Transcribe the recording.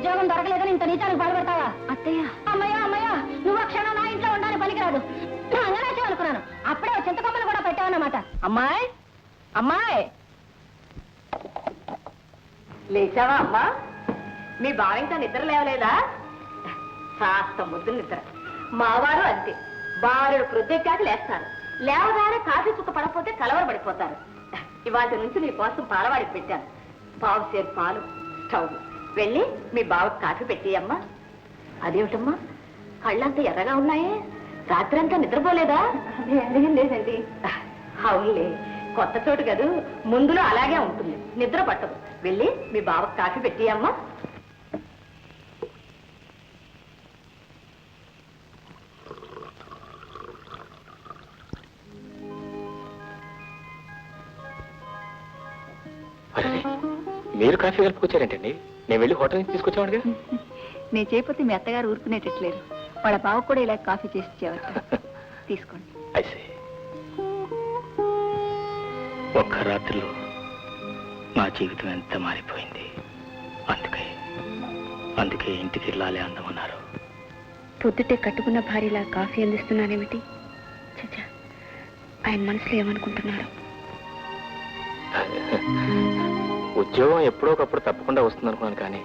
ఉద్యోగం దొరకలేదని ఇంత నీచానికి బాధపడతావా? అత్తయ్య, అమ్మయ్య అమ్మయ్య, నువ్వు ఆ క్షణం నా ఇంట్లో ఉండాలని పలికిరాదు. అంగనాచి అనుకున్నాను, అప్పుడే చింతకొమ్మలు కూడా పెట్టావన్నమాట. అమ్మాయి అమ్మాయి, లేచావా అమ్మా? మీ బావ ఇంకా నిద్ర లేవలేదా? కాస్త ముద్దు నిద్ర. మావారు అంతే, బారుడు ప్రొద్దెక్కాక లేస్తారు. లేవగానే కాఫీ చుక్క పడకపోతే కలవరపడిపోతారు. ఇవాటి నుంచి నీ కోసం పాలవాడికి పెట్టాను. పావు సేపు పాలు, స్టవ్. వెళ్ళి మీ బావకు కాఫీ పెట్టియమ్మా. అదేమిటమ్మా, కళ్ళంతా ఎర్రగా ఉన్నాయే, రాత్రంతా నిద్రపోలేదా? లేదండి. అవునులే, కొత్త చోటు కదూ, ముందులో అలాగే ఉంటుంది, నిద్ర పట్టదు. వెళ్ళి మీ బావకు కాఫీ పెట్టియమ్మా. మీరు కాఫీ కలుపుకొచ్చారేంటండి? నేను వెళ్ళి హోటల్ నుంచి తీసుకొచ్చామడుగా. నేను చేయకపోతే మీ అత్తగారు ఊరుకునేటట్లేరు. వాళ్ళ బావకు కూడా ఇలా కాఫీ చేసి ఇచ్చేవారు. తీసుకోండి. ఒక్క రాత్రిలో నా జీవితం ఎంత మారిపోయింది. అందుకే ఇంటికి వెళ్ళాలి అందమన్నారు. పొద్దుటే కట్టుకున్న భార్యలా కాఫీ అందిస్తున్నానేమిటి? చచ్చా, ఆయన మనసులో ఏమనుకుంటున్నారు? ఉద్యోగం ఎప్పుడో ఒకప్పుడు తప్పకుండా వస్తుంది అనుకున్నాను, కానీ